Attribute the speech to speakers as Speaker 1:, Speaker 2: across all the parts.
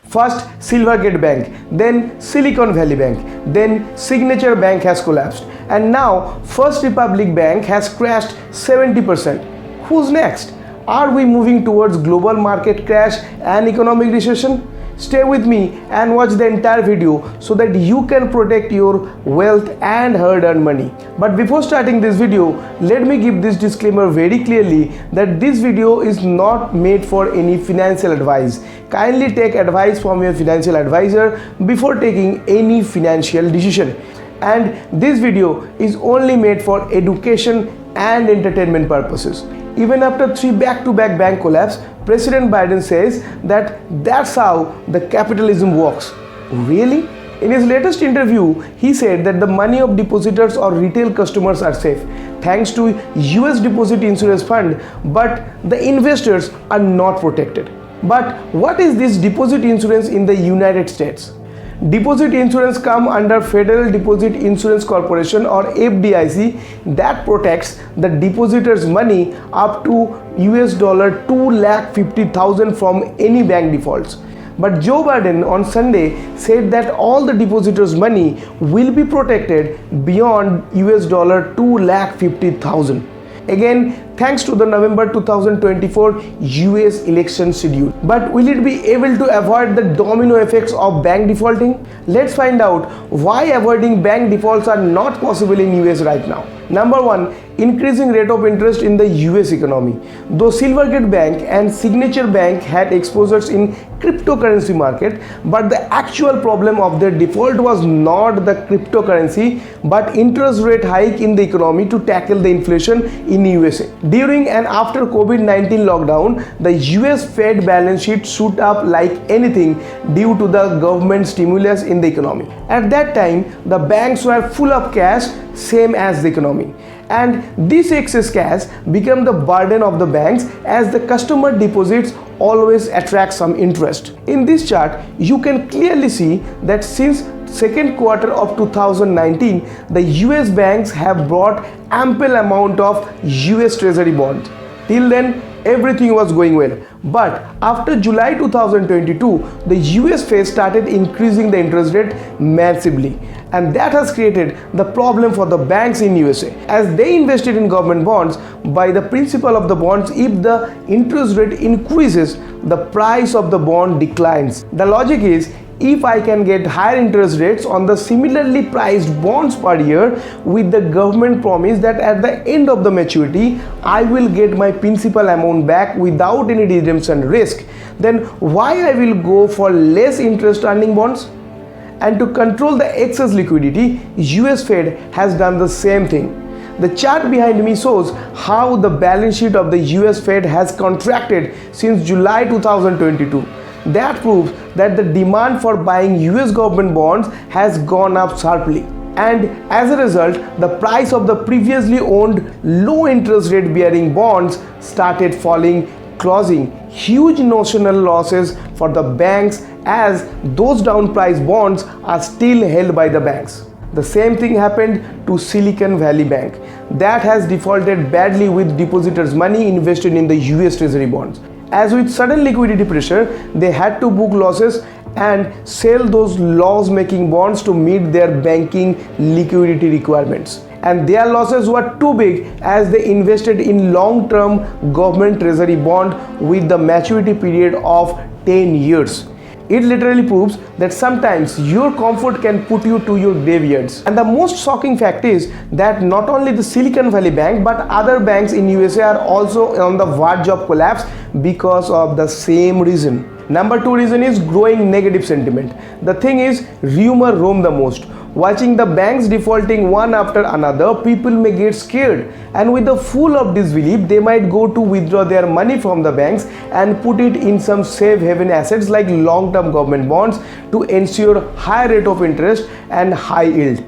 Speaker 1: First Silvergate Bank, then Silicon Valley Bank, then Signature Bank has collapsed, and now First Republic Bank has crashed 70%. Who's next? Are we moving towards global market crash and economic recession? Stay with me and watch the entire video so that you can protect your wealth and hard-earned money. But before starting this video, let me give this disclaimer very clearly that this video is not made for any financial advice. Kindly take advice from your financial advisor before taking any financial decision. And this video is only made for education and entertainment purposes. Even after 3 back-to-back bank collapse, President Biden says that that's how the capitalism works. Really? In his latest interview, he said that the money of depositors or retail customers are safe thanks to US Deposit Insurance Fund, but the investors are not protected. But what is this deposit insurance in the United States? Deposit insurance come under Federal Deposit Insurance Corporation or FDIC that protects the depositors' money up to $250,000 from any bank defaults. But Joe Biden on Sunday said that all the depositors' money will be protected beyond $250,000. Again, thanks to the November 2024 US election schedule. But will it be able to avoid the domino effects of bank defaulting? Let's find out why avoiding bank defaults are not possible in US right now. Number 1, increasing rate of interest in the US economy. Though Silvergate Bank and Signature Bank had exposures in cryptocurrency market, but the actual problem of their default was not the cryptocurrency but interest rate hike in the economy to tackle the inflation in USA. During and after COVID-19 lockdown, the US Fed balance sheet shoot up like anything due to the government stimulus in the economy. At that time, the banks were full of cash, same as the economy. And this excess cash became the burden of the banks as the customer deposits always attract some interest. In this chart, you can clearly see that since second quarter of 2019, the US banks have brought ample amount of US Treasury bonds. Till then, everything was going well. But after July 2022, the US Fed started increasing the interest rate massively. And that has created the problem for the banks in USA. As they invested in government bonds, by the principle of the bonds, if the interest rate increases, the price of the bond declines. The logic is, if I can get higher interest rates on the similarly priced bonds per year with the government promise that at the end of the maturity I will get my principal amount back without any redemption risk, then why I will go for less interest earning bonds? And to control the excess liquidity, US Fed has done the same thing. The chart behind me shows how the balance sheet of the US Fed has contracted since July 2022. That proves that the demand for buying US government bonds has gone up sharply. And as a result, the price of the previously owned low interest rate bearing bonds started falling, causing huge notional losses for the banks as those down priced bonds are still held by the banks. The same thing happened to Silicon Valley Bank that has defaulted badly with depositors' money invested in the US Treasury bonds. As with sudden liquidity pressure, they had to book losses and sell those loss-making bonds to meet their banking liquidity requirements. And their losses were too big as they invested in long-term government treasury bond with the maturity period of 10 years. It literally proves that sometimes your comfort can put you to your graveyards. And the most shocking fact is that not only the Silicon Valley Bank but other banks in USA are also on the verge of collapse because of the same reason. Number 2 reason is growing negative sentiment. The thing is, rumor roam the most. Watching the banks defaulting one after another, people may get scared, and with the full of disbelief, they might go to withdraw their money from the banks and put it in some safe haven assets like long-term government bonds to ensure high rate of interest and high yield.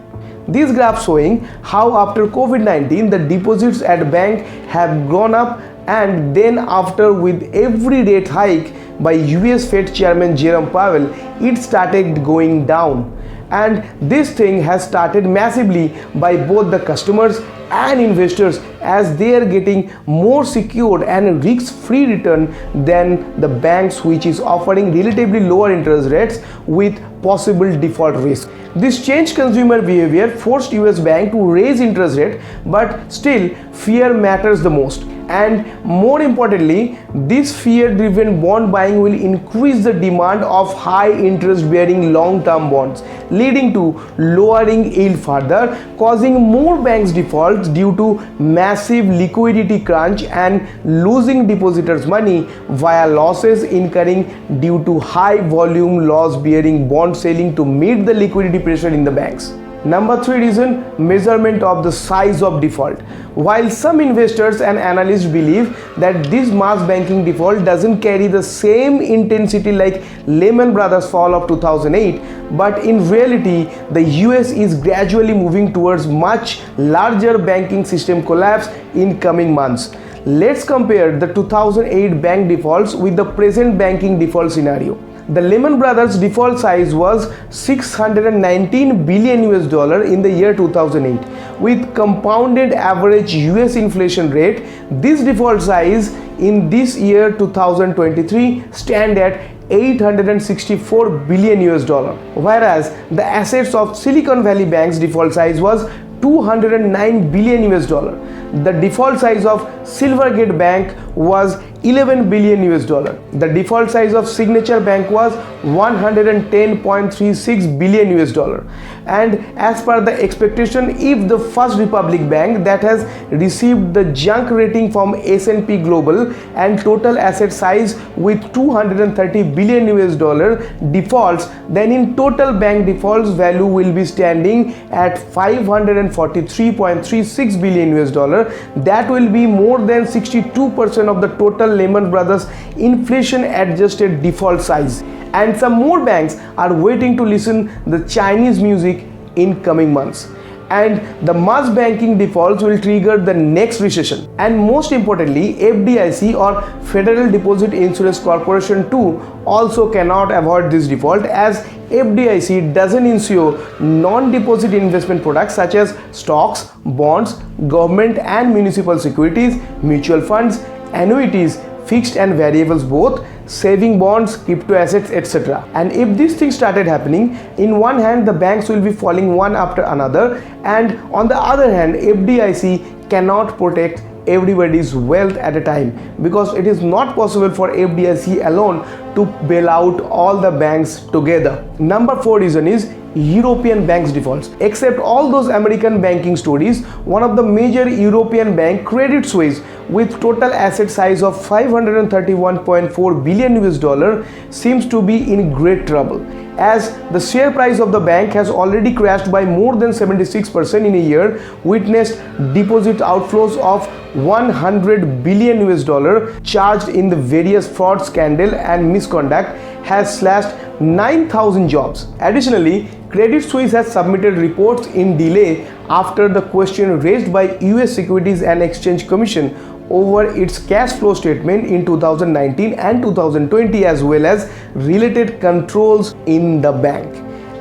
Speaker 1: This graph showing how after COVID-19 the deposits at bank have gone up, and then after with every rate hike by US Fed Chairman Jerome Powell, it started going down. And this thing has started massively by both the customers and investors, as they are getting more secured and risk-free return than the banks which is offering relatively lower interest rates with possible default risk. This changed consumer behavior forced US bank to raise interest rate, but still fear matters the most. And more importantly, this fear-driven bond buying will increase the demand of high interest-bearing long-term bonds, leading to lowering yield further, causing more banks defaults due to massive liquidity crunch and losing depositors' money via losses incurring due to high volume loss-bearing bond selling to meet the liquidity pressure in the banks. Number 3 reason, measurement of the size of default. While some investors and analysts believe that this mass banking default doesn't carry the same intensity like Lehman Brothers fall of 2008, but in reality, the US is gradually moving towards much larger banking system collapse in coming months. Let's compare the 2008 bank defaults with the present banking default scenario. The Lehman Brothers default size was 619 billion US dollar in the year 2008. With compounded average US inflation rate, this default size in this year 2023 stand at 864 billion US dollar, whereas the assets of Silicon Valley Bank's default size was 209 billion US dollar. The default size of Silvergate Bank was 11 billion US dollar. The default size of Signature Bank was 110.36 billion US dollar. And as per the expectation, if the First Republic Bank that has received the junk rating from S&P Global and total asset size with 230 billion US dollar defaults, then in total bank defaults value will be standing at 543.36 billion US dollar. That will be more than 62% of the total Lehman Brothers inflation adjusted default size. And some more banks are waiting to listen the Chinese music in coming months. And the mass banking defaults will trigger the next recession. And most importantly, FDIC or Federal Deposit Insurance Corporation too also cannot avoid this default, as FDIC doesn't insure non-deposit investment products such as stocks, bonds, government and municipal securities, mutual funds, annuities, fixed and variables both, saving bonds, crypto assets, etc. And if these things started happening, in one hand the banks will be falling one after another, and on the other hand FDIC cannot protect everybody's wealth at a time, because it is not possible for FDIC alone to bail out all the banks together. Number 4 reason is European banks defaults. Except all those American banking stories, one of the major European bank, Credit Suisse, with total asset size of 531.4 billion US dollar, seems to be in great trouble, as the share price of the bank has already crashed by more than 76% in a year, witnessed deposit outflows of 100 billion US dollar charged in the various fraud scandal and misconduct, has slashed 9,000 jobs. Additionally, Credit Suisse has submitted reports in delay after the question raised by US Securities and Exchange Commission over its cash flow statement in 2019 and 2020, as well as related controls in the bank.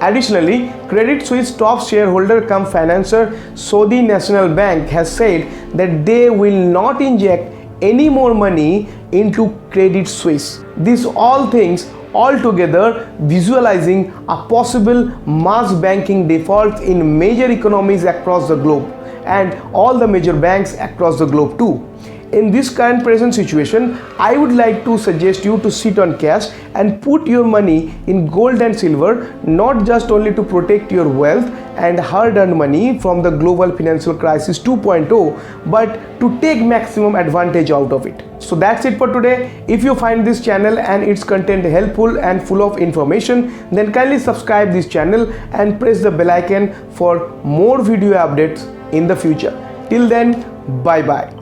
Speaker 1: Additionally, Credit Suisse top shareholder cum financier Saudi National Bank has said that they will not inject any more money into Credit Suisse. These all things altogether visualizing a possible mass banking default in major economies across the globe, and all the major banks across the globe too. In this current present situation, I would like to suggest you to sit on cash and put your money in gold and silver, not just only to protect your wealth and hard-earned money from the global financial crisis 2.0, but to take maximum advantage out of it. So that's it for today. If you find this channel and its content helpful and full of information, then kindly subscribe this channel and press the bell icon for more video updates in the future. Till then, bye bye.